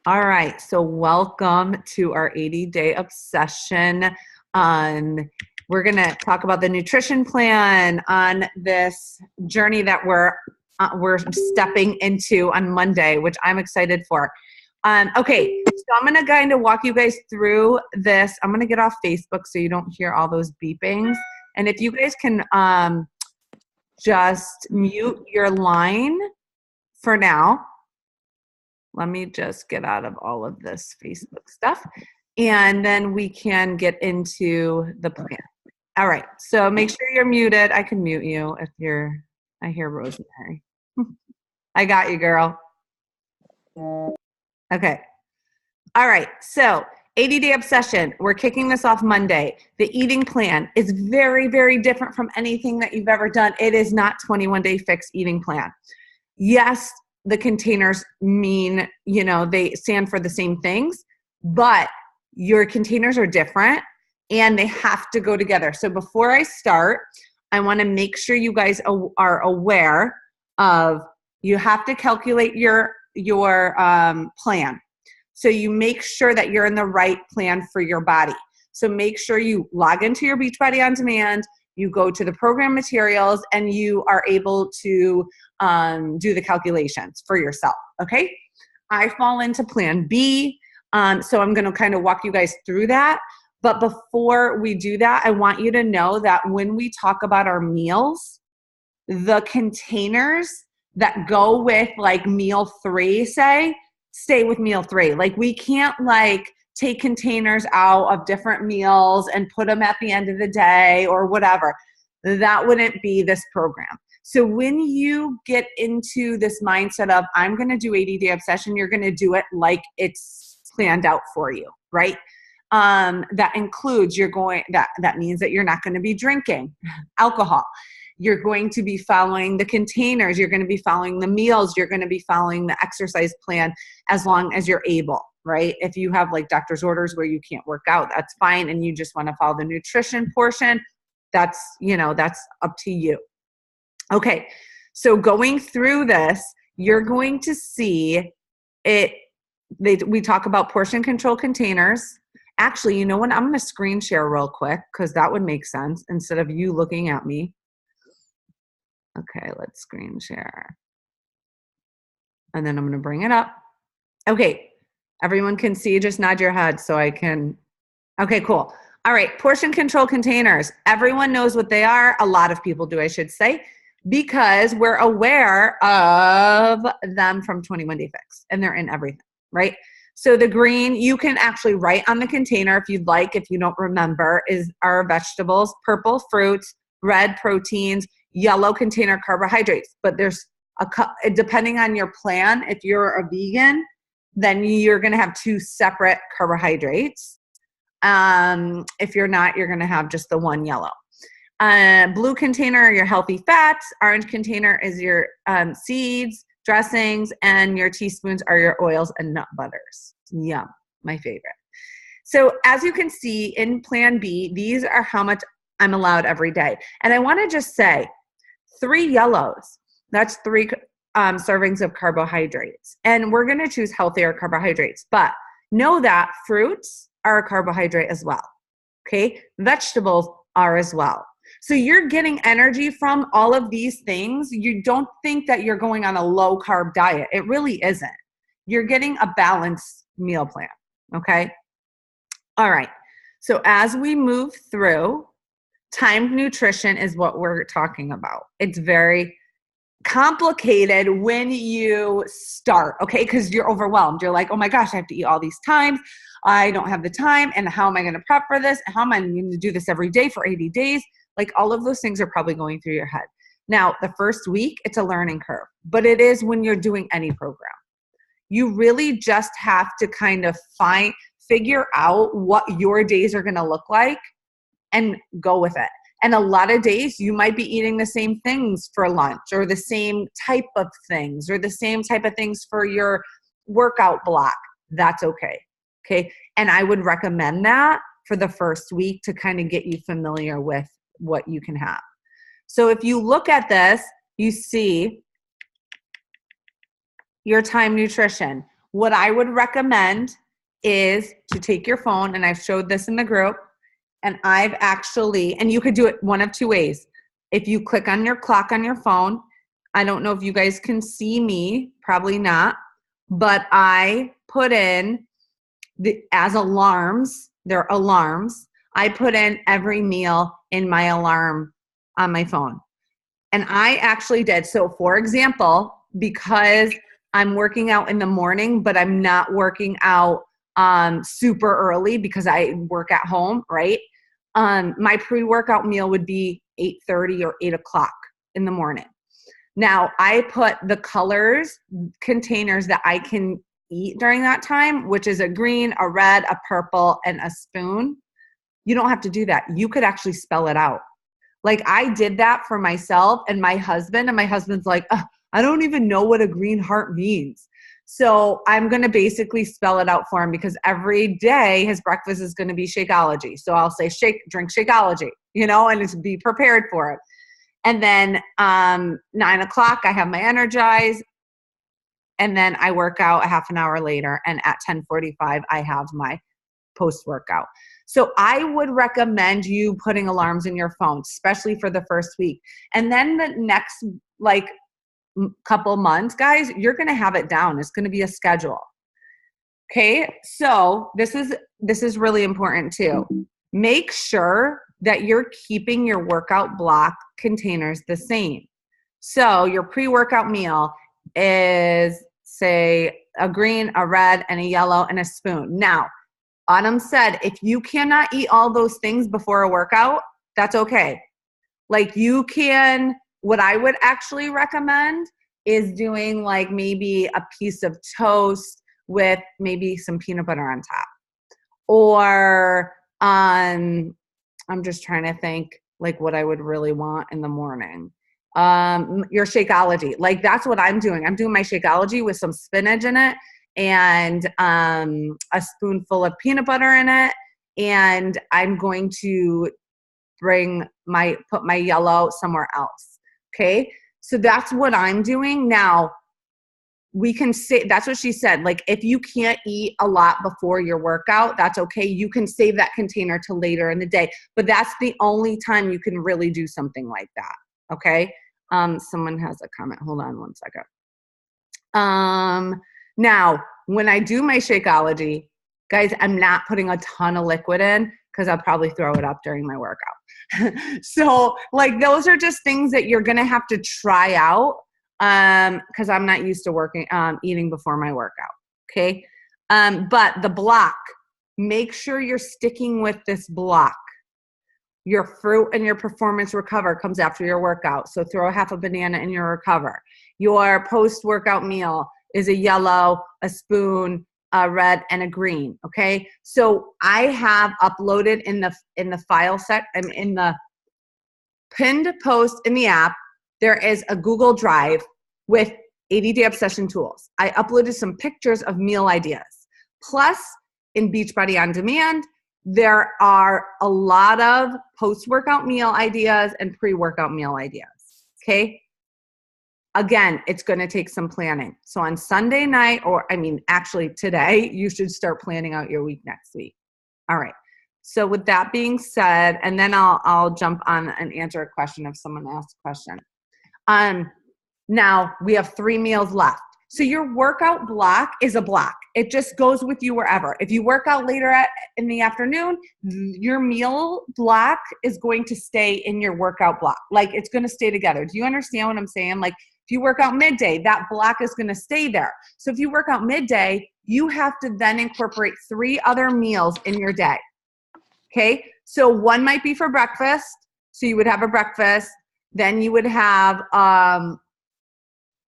All right, so welcome to our 80-day obsession. We're going to talk about the nutrition plan on this journey that we're stepping into on Monday, which I'm excited for. Okay, so I'm going to kind of walk you guys through this. I'm going to get off Facebook so you don't hear all those beepings. And if you guys can just mute your line for now. Let me just get out of all of this Facebook stuff, and then we can get into the plan. All right, so make sure you're muted. I can mute you if I hear Rosemary. I got you, girl. Okay. All right, so 80-day obsession. We're kicking this off Monday. The eating plan is very, very different from anything that you've ever done. It is not 21-day fix eating plan. Yes, the containers mean, they stand for the same things, but your containers are different and they have to go together. So before I start, I want to make sure you guys are aware of, you have to calculate your plan. So you make sure that you're in the right plan for your body. So make sure you log into your Beachbody On Demand, you go to the program materials, and you are able to do the calculations for yourself, okay? I fall into plan B, so I'm gonna kind of walk you guys through that. But before we do that, I want you to know that when we talk about our meals, the containers that go with like meal 3, stay with meal 3. Like we can't take containers out of different meals and put them at the end of the day or whatever. That wouldn't be this program. So when you get into this mindset of, I'm going to do 80-day obsession, you're going to do it like it's planned out for you, right? That includes that means that you're not going to be drinking alcohol. You're going to be following the containers. You're going to be following the meals. You're going to be following the exercise plan as long as you're able, right? If you have doctor's orders where you can't work out, that's fine. And you just want to follow the nutrition portion, that's up to you. Okay. So going through this, you're going to see it. We talk about portion control containers. Actually, you know what? I'm going to screen share real quick because that would make sense instead of you looking at me. Okay, let's screen share. And then I'm going to bring it up. Okay, everyone can see, just nod your head so I can. Okay, cool. All right, portion control containers. Everyone knows what they are. A lot of people do, I should say, because we're aware of them from 21-day fix, and they're in everything, right? So the green, you can actually write on the container if you'd like, if you don't remember, are vegetables, purple fruits, red proteins, yellow container carbohydrates. But there's depending on your plan, if you're a vegan, then you're going to have 2 separate carbohydrates. If you're not, you're going to have just the one yellow. Blue container are your healthy fats. Orange container is your seeds, dressings, and your teaspoons are your oils and nut butters. Yum, my favorite. So as you can see in plan B, these are how much I'm allowed every day. And I want to just say 3 yellows, that's 3 servings of carbohydrates. And we're going to choose healthier carbohydrates, but know that fruits are a carbohydrate as well. Okay. Vegetables are as well. So you're getting energy from all of these things. You don't think that you're going on a low carb diet. It really isn't. You're getting a balanced meal plan. Okay. All right. So as we move through, timed nutrition is what we're talking about. It's very complicated when you start, okay? Because you're overwhelmed. You're like, oh my gosh, I have to eat all these times. I don't have the time. And how am I going to prep for this? How am I going to do this every day for 80 days? Like all of those things are probably going through your head. Now, the first week, it's a learning curve, but it is when you're doing any program. You really just have to kind of figure out what your days are going to look like and go with it. And a lot of days you might be eating the same things for lunch or the same type of things or the same type of things for your workout block. That's okay. Okay. And I would recommend that for the first week to kind of get you familiar with what you can have. So if you look at this, you see your time nutrition. what I would recommend is to take your phone, and I've showed this in the group, and and you could do it one of two ways. If you click on your clock on your phone, I don't know if you guys can see me, probably not, but I put in as alarms, they're alarms, I put in every meal in my alarm on my phone. And I actually did. So for example, because I'm working out in the morning, but I'm not working out super early because I work at home, right? My pre-workout meal would be 8:30 or 8 o'clock in the morning. Now, I put the colors, containers that I can eat during that time, which is a green, a red, a purple, and a spoon. You don't have to do that. You could actually spell it out. Like I did that for myself and my husband's like, I don't even know what a green heart means. So I'm going to basically spell it out for him because every day his breakfast is going to be Shakeology. So I'll say drink Shakeology, and it's be prepared for it. And then 9 o'clock, I have my Energize. And then I work out a half an hour later. And at 10:45, I have my post-workout. So I would recommend you putting alarms in your phone, especially for the first week. And then the next couple months, guys, you're going to have it down. It's going to be a schedule. Okay. So this is really important too. Make sure that you're keeping your workout block containers the same. So your pre-workout meal is, say, a green, a red, and a yellow, and a spoon. Now, Autumn said, if you cannot eat all those things before a workout, that's okay. Like you can, what I would actually recommend is doing like maybe a piece of toast with maybe some peanut butter on top. Or I'm just trying to think like what I would really want in the morning. Your Shakeology. Like that's what I'm doing. I'm doing my Shakeology with some spinach in it and a spoonful of peanut butter in it. And I'm going to put my yellow somewhere else. Okay. So that's what I'm doing. Now we can say, that's what she said. Like if you can't eat a lot before your workout, that's okay. You can save that container till later in the day, but that's the only time you can really do something like that. Okay. Someone has a comment. Hold on one second. Now when I do my Shakeology, guys, I'm not putting a ton of liquid in because I'll probably throw it up during my workout. So like those are just things that you're going to have to try out because I'm not used to eating before my workout. Okay. But the block, make sure you're sticking with this block. Your fruit and your performance recover comes after your workout. So throw half a banana in your recover. Your post-workout meal is a yellow, a spoon, a red, and a green. Okay. So I have uploaded in the file set and in the pinned post in the app, there is a Google Drive with 80-day obsession tools. I uploaded some pictures of meal ideas. Plus in Beachbody On Demand, there are a lot of post-workout meal ideas and pre-workout meal ideas. Okay. Again, it's going to take some planning. So on Sunday night, actually today, you should start planning out your week next week. All right. So with that being said, and then I'll jump on and answer a question if someone asks a question. Now we have 3 meals left. So your workout block is a block. It just goes with you wherever. If you work out later in the afternoon, your meal block is going to stay in your workout block. Like it's going to stay together. Do you understand what I'm saying? Like if you work out midday, that block is going to stay there. So if you work out midday, you have to then incorporate 3 other meals in your day. Okay. So one might be for breakfast. So you would have a breakfast. Then you would have,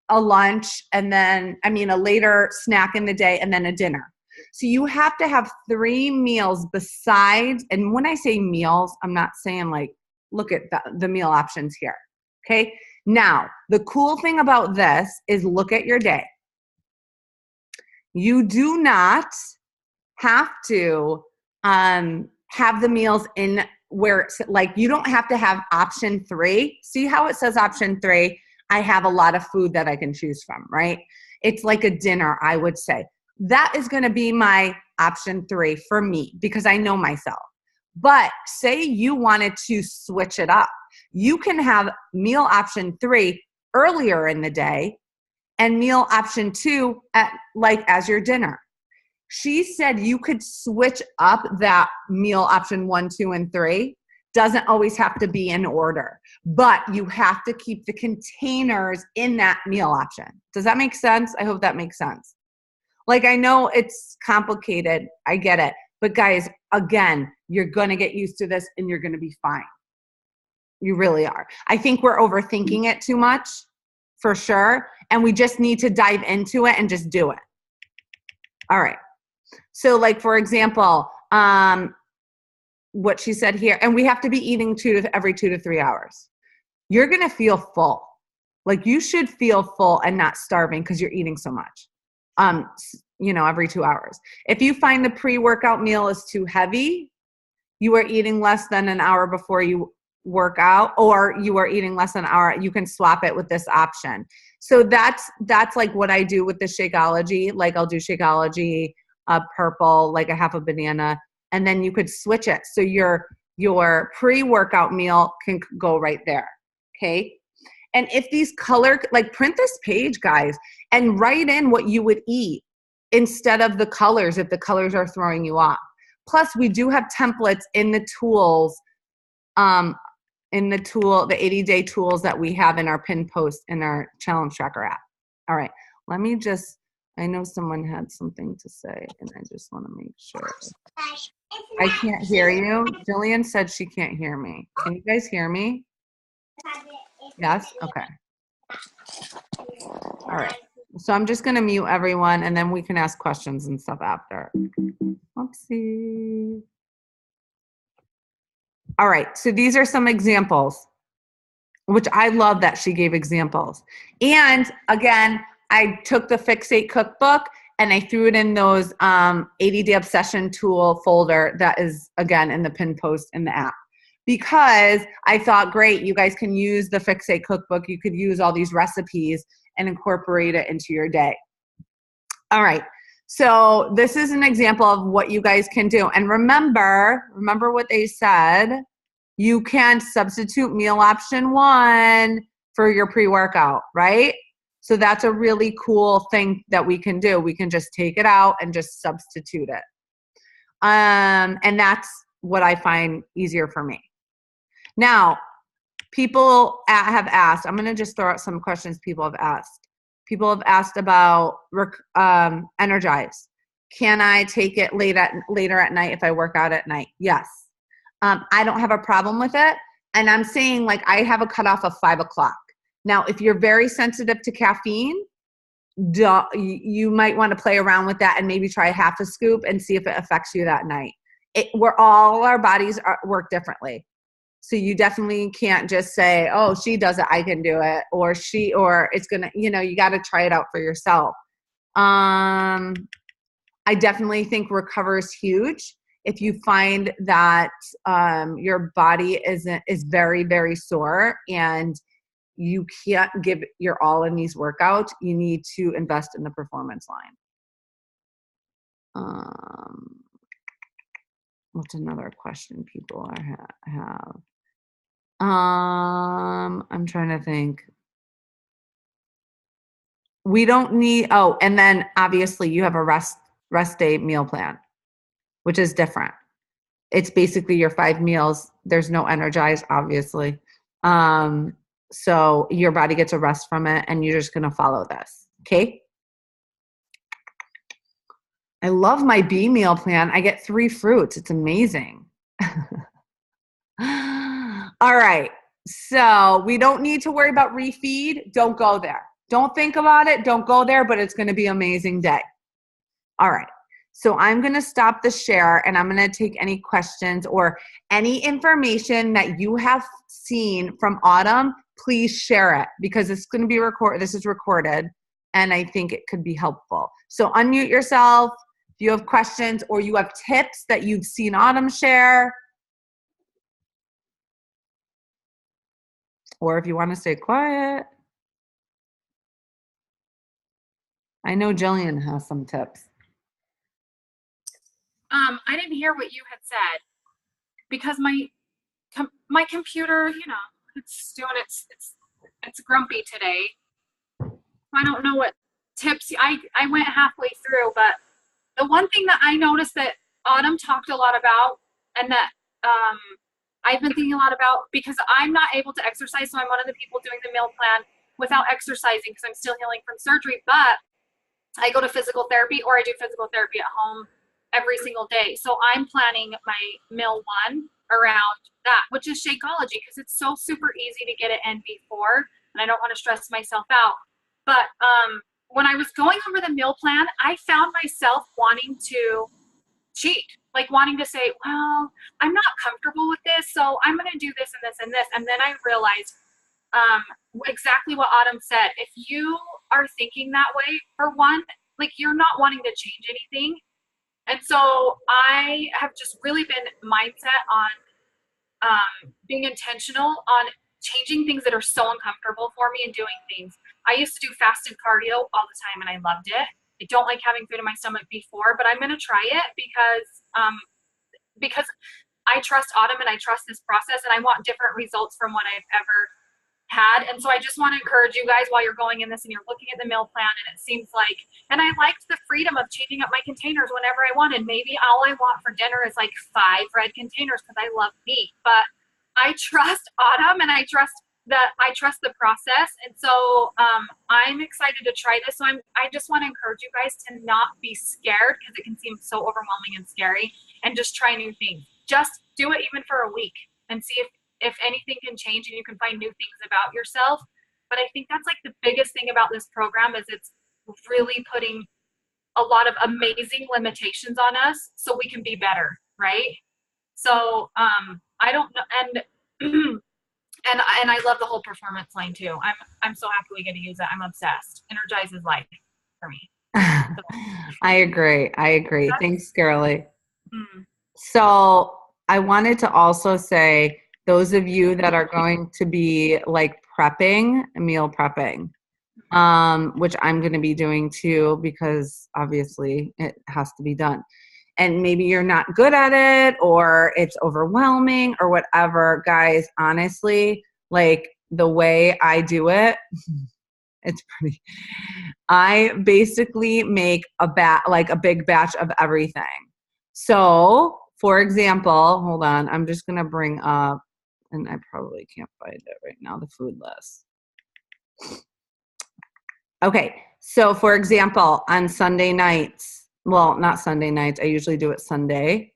a lunch and then, a later snack in the day and then a dinner. So you have to have 3 meals besides, and when I say meals, I'm not saying like, look at the meal options here. Okay. Now, the cool thing about this is look at your day. You do not have to have the meals in where, like, you don't have to have option 3. See how it says option 3? I have a lot of food that I can choose from, right? It's like a dinner, I would say. That is going to be my option 3 for me because I know myself. But say you wanted to switch it up. You can have meal option 3 earlier in the day and meal option 2 at as your dinner. She said you could switch up that meal option 1, 2, and 3. Doesn't always have to be in order, but you have to keep the containers in that meal option. Does that make sense? I hope that makes sense. I know it's complicated. I get it. But guys, again, you're going to get used to this and you're going to be fine. You really are. I think we're overthinking it too much, for sure. And we just need to dive into it and just do it. All right. So for example, what she said here, and we have to be eating every 2 to 3 hours. You're going to feel full. You should feel full and not starving because you're eating so much, every 2 hours. If you find the pre-workout meal is too heavy, you are eating less than an hour before you work out, or you are eating less than an hour, you can swap it with this option. So that's what I do with the Shakeology. I'll do Shakeology, purple, a half a banana, and then you could switch it. So your pre-workout meal can go right there. Okay. And if these print this page, guys, and write in what you would eat instead of the colors if the colors are throwing you off. Plus, we do have templates in the tools, the 80-day tools that we have in our pin post in our challenge tracker app. All right. Let me I know someone had something to say, and I just want to make sure. I can't hear you. Jillian said she can't hear me. Can you guys hear me? Yes? Okay. All right. So I'm just going to mute everyone, and then we can ask questions and stuff after. Oopsie. All right. So these are some examples, which I love that she gave examples. And again, I took the Fixate cookbook and I threw it in those 80-day obsession tool folder that is, again, in the pin post in the app. Because I thought, great, you guys can use the Fixate cookbook. You could use all these recipes and incorporate it into your day. All right. So this is an example of what you guys can do. And remember what they said. You can substitute meal option 1 for your pre-workout, right? So that's a really cool thing that we can do. We can just take it out and just substitute it. And that's what I find easier for me. Now, people have asked, I'm going to just throw out some questions people have asked. People have asked about Energize. Can I take it later at night if I work out at night? Yes. I don't have a problem with it. And I'm saying I have a cutoff of 5 o'clock. Now, if you're very sensitive to caffeine, you might want to play around with that and maybe try half a scoop and see if it affects you that night. All our bodies work differently. So you definitely can't just say, oh, she does it, I can do it. Or it's going to, you got to try it out for yourself. I definitely think Recover is huge. If you find that your body is very, very sore and you can't give your all in these workouts, you need to invest in the performance line. What's another question people have? I'm trying to think. We don't need, and then obviously you have a rest day meal plan, which is different. It's basically your 5 meals. There's no Energize, obviously. So your body gets a rest from it and you're just going to follow this. Okay. I love my B meal plan. I get 3 fruits. It's amazing. All right. So we don't need to worry about refeed. Don't go there. Don't think about it. Don't go there, but it's going to be an amazing day. All right. So I'm going to stop the share and I'm going to take any questions or any information that you have seen from Autumn. Please share it because it's going to be recorded. This is recorded and I think it could be helpful. So unmute yourself if you have questions or you have tips that you've seen Autumn share. Or if you want to stay quiet. I know Jillian has some tips. I didn't hear what you had said because my computer, it's doing it's grumpy today. I don't know what tips I went halfway through, but the one thing that I noticed that Autumn talked a lot about, and that um, I've been thinking a lot about, because I'm not able to exercise, so I'm one of the people doing the meal plan without exercising because I'm still healing from surgery. But I go to physical therapy, or I do physical therapy at home every single day. So I'm planning my meal one around that, which is Shakeology, because it's so super easy to get it in before, and I don't want to stress myself out. But when I was going over the meal plan, I found myself wanting to cheat, like wanting to say, well, I'm not comfortable with this, so I'm going to do this and this and this. And then I realized um, exactly what Autumn said. If you are thinking that way, for one, like you're not wanting to change anything. And so I have just really been mindset on being intentional on changing things that are so uncomfortable for me and doing things. I used to do fasted cardio all the time and I loved it. I don't like having food in my stomach before, but I'm going to try it because I trust Autumn and I trust this process and I want different results from what I've ever had. And so I just want to encourage you guys while you're going in this and you're looking at the meal plan, and it seems like, and I liked the freedom of changing up my containers whenever I wanted. Maybe all I want for dinner is like 5 red containers because I love meat, but I trust Autumn and I trust the process. And so I'm excited to try this. So I just want to encourage you guys to not be scared, because it can seem so overwhelming and scary, and just try new things. Just do it even for a week and see if anything can change and you can find new things about yourself. But I think that's like the biggest thing about this program is it's really putting a lot of amazing limitations on us so we can be better, right? So I don't know, and and I love the whole performance line too. I'm so happy we get to use it. I'm obsessed. Energizes life for me. So I agree. I agree. Thanks, Girly. mm, So I wanted to also say, those of you that are going to be like prepping, meal prepping, which I'm going to be doing too, because obviously it has to be done. And maybe you're not good at it, or it's overwhelming or whatever. Guys, honestly, like the way I do it, it's pretty, I basically make like a big batch of everything. So for example, hold on, I'm just going to bring up, and I probably can't find it right now, the food list. Okay, so for example, on Sunday nights, well, not Sunday nights, I usually do it Sunday.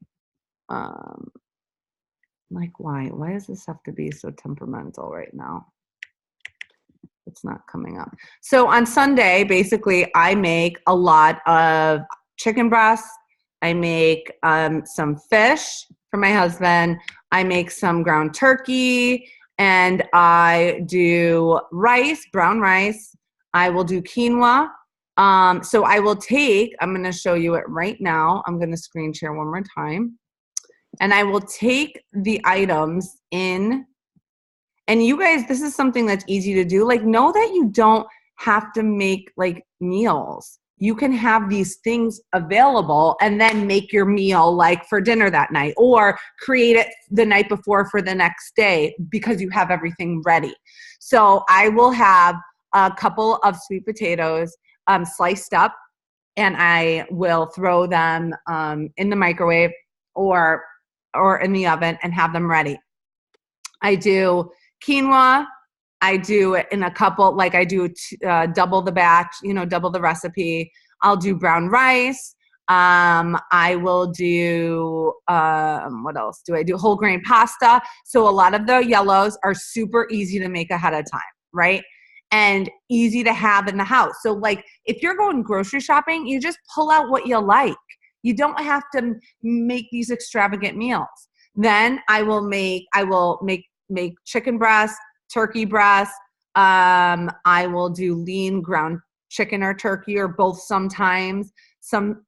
Like, why does this have to be so temperamental right now? It's not coming up. So on Sunday, basically, I make a lot of chicken breasts. I make some fish for my husband. I make some ground turkey, and I do rice, brown rice. I will do quinoa. So I will take, I'm going to show you it right now. I'm going to screen share one more time. And I will take the items in, and you guys, this is something that's easy to do. Like, know that you don't have to make like meals. You can have these things available and then make your meal like for dinner that night, or create it the night before for the next day because you have everything ready. So I will have a couple of sweet potatoes sliced up, and I will throw them in the microwave or in the oven and have them ready. I do quinoa. I do it in a couple, like I do double the batch, double the recipe. I'll do brown rice. I will do, what else do I do? Whole grain pasta. So a lot of the yellows are super easy to make ahead of time, right? And easy to have in the house. So like if you're going grocery shopping, you just pull out what you like. You don't have to make these extravagant meals. Then I will make chicken breast, turkey breast. I will do lean ground chicken or turkey, or both sometimes. Some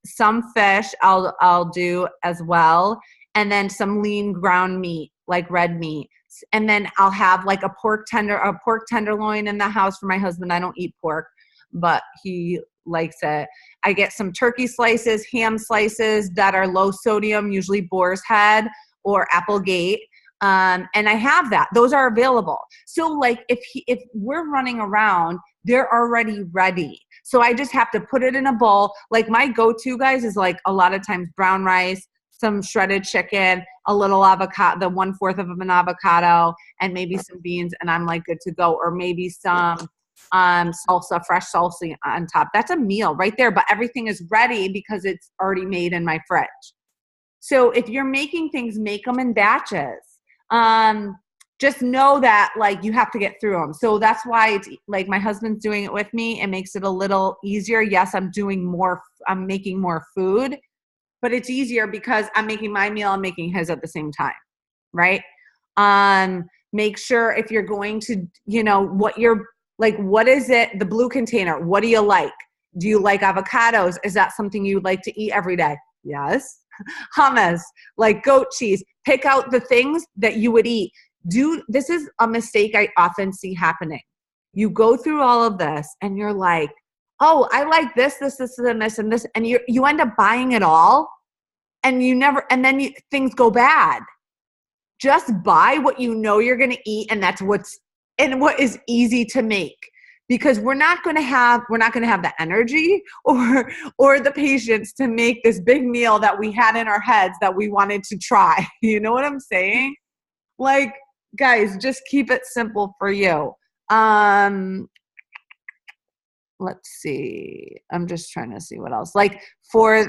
fish I'll do as well, and then some lean ground meat, like red meat. And then I'll have like a pork tenderloin in the house for my husband. I don't eat pork, but he likes it. I get some turkey slices, ham slices that are low sodium, usually Boar's Head or Applegate. And I have that. Those are available. So like if we're running around, they're already ready. So I just have to put it in a bowl. Like my go-to, guys, is like a lot of times brown rice, some shredded chicken, a little avocado, the 1/4 of an avocado, and maybe some beans, and I'm like good to go. Or maybe some salsa, fresh salsa on top. That's a meal right there, but everything is ready because it's already made in my fridge. So if you're making things, make them in batches. Just know that like you have to get through them. So that's why it's like my husband's doing it with me. It makes it a little easier. Yes, I'm making more food, but it's easier because I'm making my meal, I'm making his at the same time, right? Make sure if you're going to, what is it? The blue container, what do you like? Do you like avocados? Is that something you would like to eat every day? Yes. Hummus, like goat cheese. Pick out the things that you would eat. This is a mistake I often see happening. You go through all of this and you're like, oh, I like this, and this, and this. And you end up buying it all and then things go bad. Just buy what you know you're going to eat. And that's what is easy to make, because we're not going to have the energy or the patience to make this big meal that we had in our heads that we wanted to try. You know what I'm saying? Like, guys, just keep it simple for you. Let's see. I'm just trying to see what else. Like for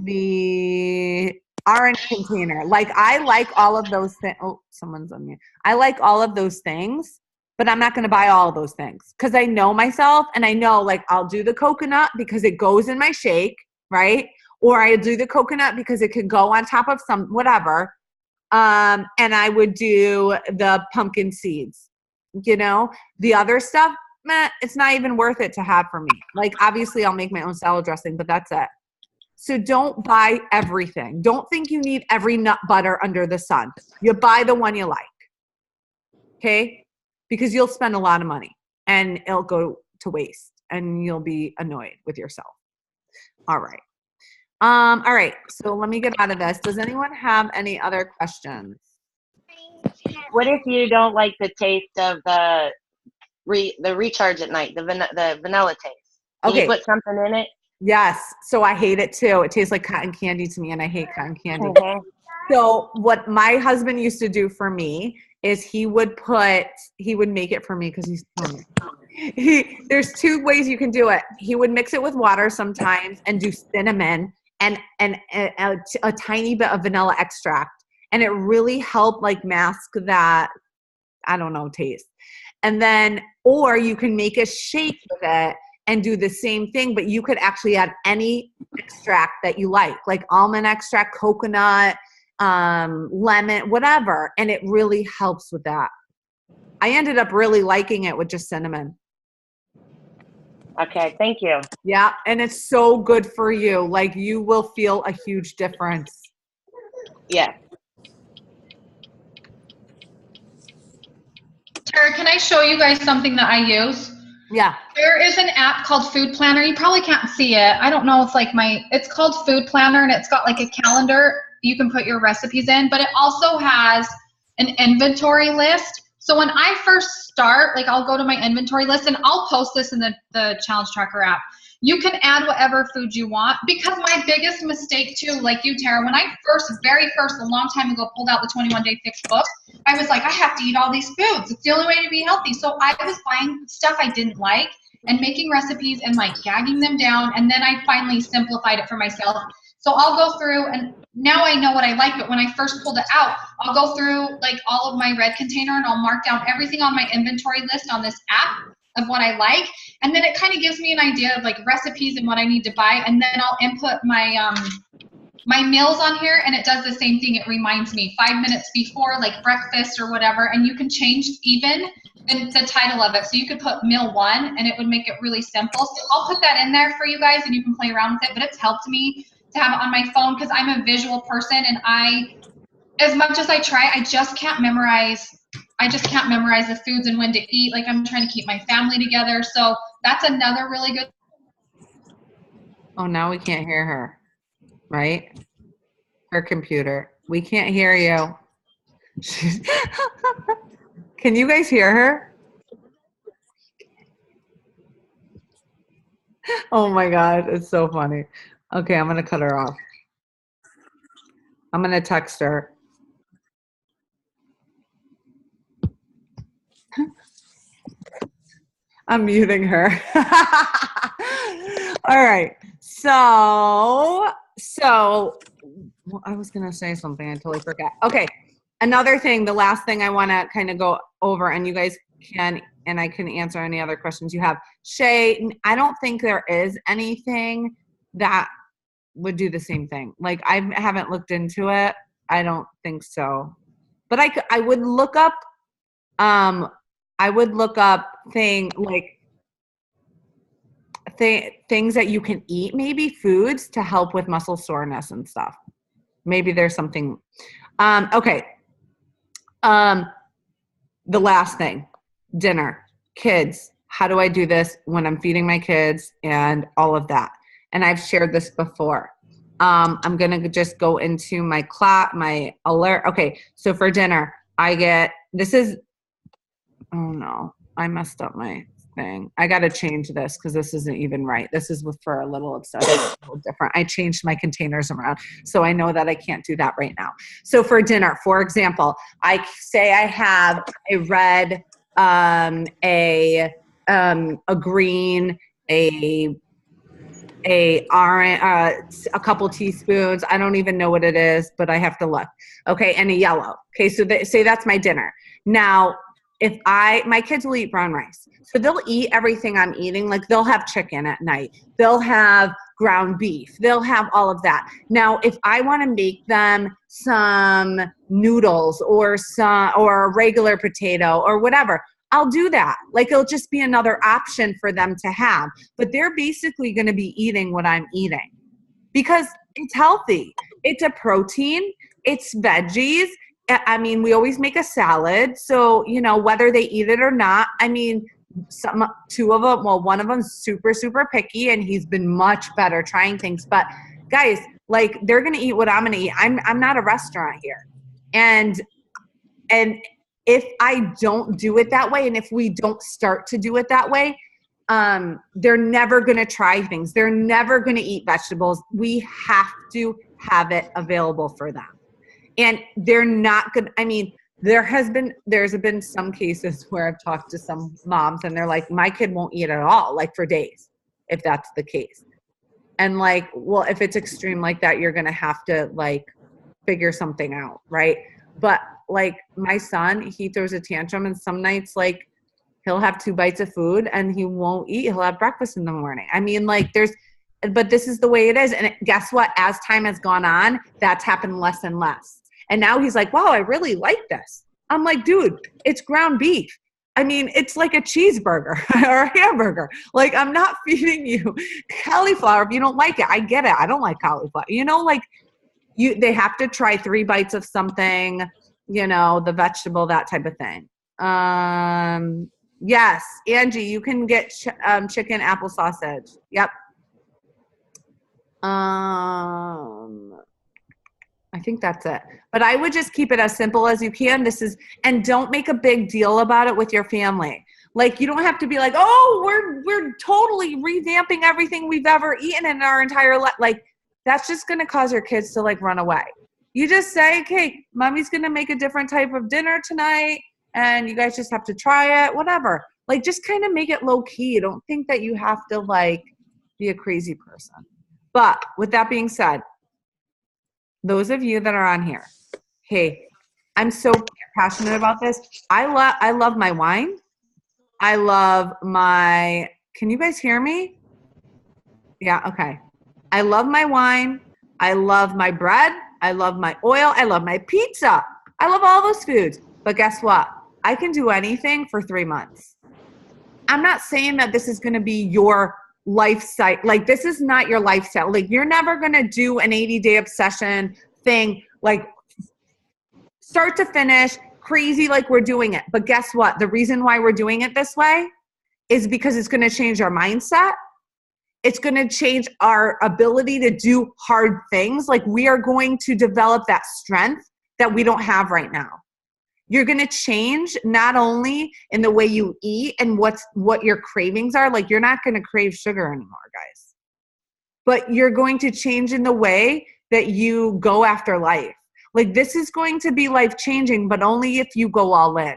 the orange container, like I like all of those things. Oh, someone's on mute. I like all of those things, but I'm not going to buy all of those things because I know myself, and I know like I'll do the coconut because it goes in my shake, right? Or I do the coconut because it could go on top of some whatever. And I would do the pumpkin seeds. The other stuff, it's not even worth it to have for me. Like, obviously I'll make my own salad dressing, but that's it. So don't buy everything. Don't think you need every nut butter under the sun. You buy the one you like. Okay? Because you'll spend a lot of money and it'll go to waste and you'll be annoyed with yourself. All right. All right. So let me get out of this. Does anyone have any other questions? What if you don't like the taste of the recharge at night, the vanilla taste? Can you put something in it? Yes. So I hate it too. It tastes like cotton candy to me, and I hate cotton candy. Mm-hmm. So what my husband used to do for me is he would make it for me because he's there's two ways you can do it. He would mix it with water sometimes and do cinnamon and a tiny bit of vanilla extract. And it really helped like mask that, I don't know, taste. And then, or you can make a shake with it and do the same thing, but you could actually add any extract that you like almond extract, coconut, lemon, whatever. And it really helps with that. I ended up really liking it with just cinnamon. Okay, thank you. Yeah, and it's so good for you. Like, you will feel a huge difference. Yeah. Tara, can I show you guys something that I use? Yeah. There is an app called Food Planner. You probably can't see it. I don't know if it's called Food Planner, and it's got like a calendar you can put your recipes in, but it also has an inventory list. So when I first start, like I'll go to my inventory list, and I'll post this in the Challenge Tracker app. You can add whatever food you want, because my biggest mistake too, like you, Tara, when I very first, a long time ago, pulled out the 21-Day Fix book, I was like, I have to eat all these foods. It's the only way to be healthy. So I was buying stuff I didn't like and making recipes and like gagging them down. And then I finally simplified it for myself. So I'll go through, and now I know what I like, but when I first pulled it out, I'll go through like all of my red container and I'll mark down everything on my inventory list on this app of what I like. And then it kind of gives me an idea of like recipes and what I need to buy. And then I'll input my my meals on here, and it does the same thing. It reminds me 5 minutes before, like breakfast or whatever. And you can change even the title of it. So you could put meal 1 and it would make it really simple. So I'll put that in there for you guys and you can play around with it. But it's helped me to have it on my phone because I'm a visual person, and as much as I try, I just can't memorize the foods and when to eat. Like, I'm trying to keep my family together. So that's another really good Oh, now we can't hear her, right? Her computer. We can't hear you. Can you guys hear her? Oh my God, it's so funny. Okay, I'm gonna cut her off. I'm gonna text her. I'm muting her. All right. So well, I was gonna say something. I totally forgot. Okay. Another thing, the last thing I want to kind of go over, and you guys can, and I can answer any other questions you have. Shay, I don't think there is anything that would do the same thing. Like, I haven't looked into it. I don't think so. But I would look up, things that you can eat, maybe foods to help with muscle soreness and stuff. Maybe there's something. Okay. The last thing, dinner, kids. How do I do this when I'm feeding my kids and all of that? And I've shared this before. I'm going to just go into my alert. Okay. So for dinner, oh no, I messed up my thing. I got to change this because this isn't even right. This is for a little obsession, a little different. I changed my containers around, so I know that I can't do that right now. So for dinner, for example, I say I have a red, a green, a orange, a couple teaspoons. I don't even know what it is, but I have to look. Okay, and a yellow. Okay, so say that's my dinner. Now, my kids will eat brown rice. So they'll eat everything I'm eating. Like, they'll have chicken at night. They'll have ground beef. They'll have all of that. Now, if I want to make them some noodles or a regular potato or whatever, I'll do that. Like, it'll just be another option for them to have. But they're basically going to be eating what I'm eating because it's healthy. It's a protein. It's veggies. I mean, we always make a salad. So, whether they eat it or not, I mean, one of them's super, super picky, and he's been much better trying things. But guys, like, they're going to eat what I'm going to eat. I'm not a restaurant here. And if I don't do it that way, and if we don't start to do it that way, they're never going to try things. They're never going to eat vegetables. We have to have it available for them. And they're not going to, I mean, there's been some cases where I've talked to some moms and they're like, my kid won't eat at all, like for days, if that's the case. And like, well, if it's extreme like that, you're going to have to like figure something out. Right. But like my son, he throws a tantrum, and some nights, like, he'll have 2 bites of food and he won't eat. He'll have breakfast in the morning. I mean, like, but this is the way it is. And guess what? As time has gone on, that's happened less and less. And now he's like, wow, I really like this. I'm like, dude, it's ground beef. I mean, it's like a cheeseburger or a hamburger. Like, I'm not feeding you cauliflower if you don't like it. I get it. I don't like cauliflower. Like, they have to try 3 bites of something, the vegetable, that type of thing. Yes, Angie, you can get chicken apple sausage. Yep. I think that's it. But I would just keep it as simple as you can. And don't make a big deal about it with your family. Like, you don't have to be like, oh, we're totally revamping everything we've ever eaten in our entire life. Like, that's just going to cause your kids to like run away. You just say, okay, mommy's going to make a different type of dinner tonight, and you guys just have to try it, whatever. Like, just kind of make it low key. Don't think that you have to like be a crazy person. But with that being said, those of you that are on here, hey, I'm so passionate about this. I love my wine. I love can you guys hear me? Yeah, okay. I love my wine. I love my bread. I love my oil. I love my pizza. I love all those foods. But guess what? I can do anything for 3 months. I'm not saying that this is going to be your lifestyle. Like, this is not your lifestyle. Like, you're never going to do an 80-day obsession thing, like start to finish, crazy like we're doing it. But guess what? The reason why we're doing it this way is because it's going to change our mindset. It's going to change our ability to do hard things. Like we are going to develop that strength that we don't have right now. You're going to change not only in the way you eat and what your cravings are. Like you're not going to crave sugar anymore, guys. But you're going to change in the way that you go after life. Like this is going to be life-changing, but only if you go all in.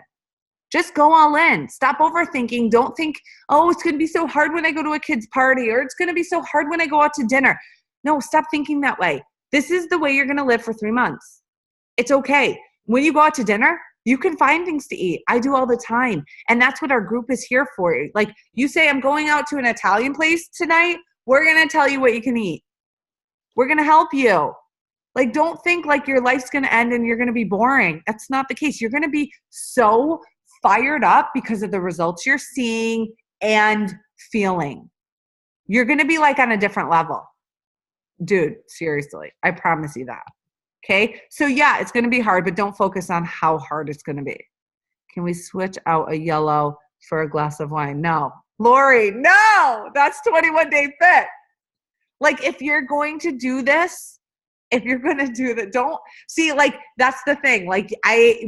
Just go all in. Stop overthinking. Don't think, oh, it's going to be so hard when I go to a kid's party, or it's going to be so hard when I go out to dinner. No, stop thinking that way. This is the way you're going to live for 3 months. It's okay. When you go out to dinner, you can find things to eat. I do all the time. And that's what our group is here for. Like you say, I'm going out to an Italian place tonight. We're going to tell you what you can eat. We're going to help you. Like, don't think like your life's going to end and you're going to be boring. That's not the case. You're going to be so fired up because of the results you're seeing and feeling. You're going to be like on a different level. Dude, seriously. I promise you that. Okay? So yeah, it's going to be hard, but don't focus on how hard it's going to be. Can we switch out a yellow for a glass of wine? No. Lori, no! That's 21 Day Fit. Like, if you're going to do this, don't see, like, that's the thing. Like,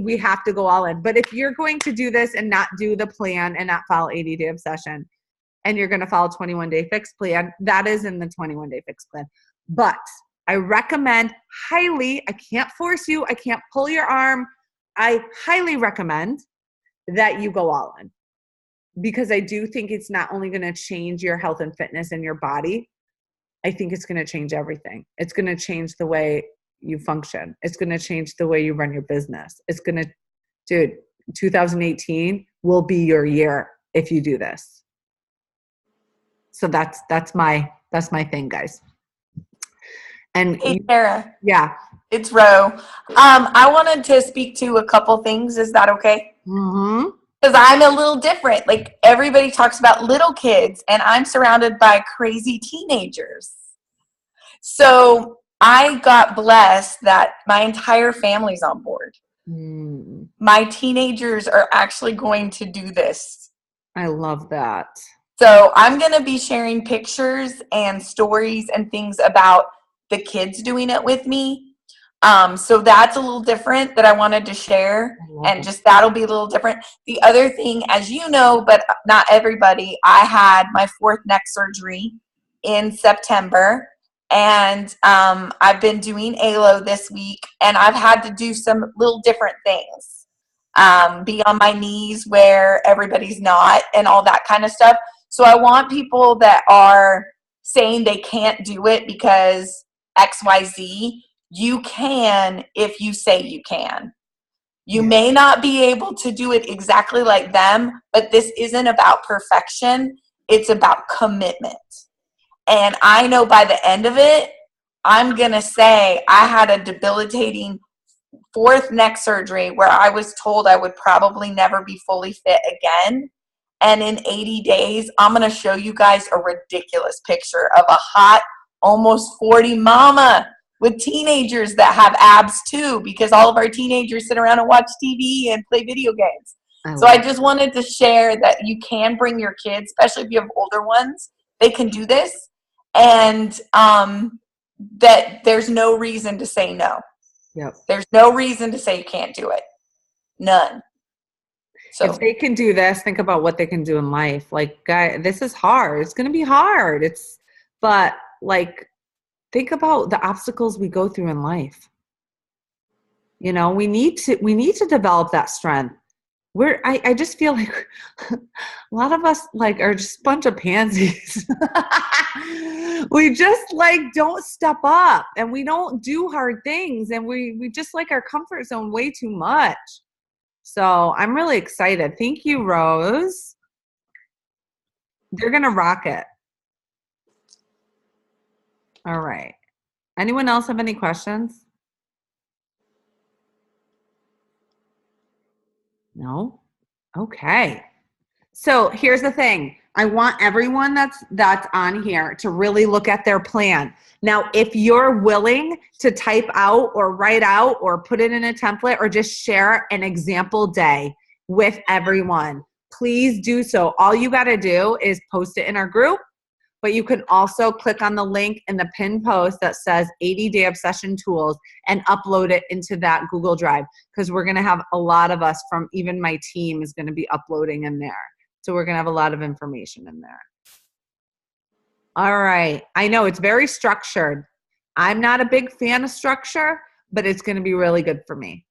we have to go all in. But if you're going to do this and not do the plan and not follow 80 Day Obsession, and you're going to follow 21 Day Fix plan, that is in the 21 Day Fix plan. But I recommend highly, I can't force you, I can't pull your arm. I highly recommend that you go all in. Because I do think it's not only going to change your health and fitness and your body, I think it's going to change everything. It's going to change the way you function. It's going to change the way you run your business. It's going to, dude, 2018 will be your year if you do this. So that's my thing, guys. And hey, Tara. Yeah. It's Ro. I wanted to speak to a couple things. Is that okay? Mm-hmm. Because I'm a little different. Like everybody talks about little kids, and I'm surrounded by crazy teenagers. So I got blessed that my entire family's on board. Mm. My teenagers are actually going to do this. I love that. So I'm going to be sharing pictures and stories and things about the kids doing it with me. So that's a little different that I wanted to share, and just that'll be a little different. The other thing, as you know, but not everybody, I had my 4th neck surgery in September, and I've been doing ALO this week, and I've had to do some little different things, be on my knees where everybody's not and all that kind of stuff. So I want people that are saying they can't do it because XYZ, you can if you say you can. You may not be able to do it exactly like them, but this isn't about perfection. It's about commitment. And I know by the end of it, I'm going to say I had a debilitating 4th neck surgery where I was told I would probably never be fully fit again. And in 80 days, I'm going to show you guys a ridiculous picture of a hot, almost 40 mama with teenagers that have abs too, because all of our teenagers sit around and watch TV and play video games. So I just wanted to share that you can bring your kids, especially if you have older ones, they can do this. And that there's no reason to say no. Yep. There's no reason to say you can't do it. None. So if they can do this, think about what they can do in life. Like, guys, this is hard. It's going to be hard. But like, think about the obstacles we go through in life. You know, we need to develop that strength. I just feel like a lot of us like are just a bunch of pansies. We just like don't step up, and we don't do hard things, and we just like our comfort zone way too much. So I'm really excited. Thank you, Rose. They're gonna rock it. All right. Anyone else have any questions? No? Okay. So here's the thing. I want everyone that's on here to really look at their plan. Now, if you're willing to type out or write out or put it in a template or just share an example day with everyone, please do so. All you got to do is post it in our group, but you can also click on the link in the pinned post that says 80-day obsession tools and upload it into that Google Drive, because we're going to have a lot of us from even my team is going to be uploading in there. So we're going to have a lot of information in there. All right. I know it's very structured. I'm not a big fan of structure, but it's going to be really good for me.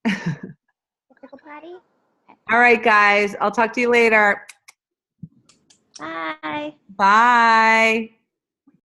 All right, guys. I'll talk to you later. Bye. Bye.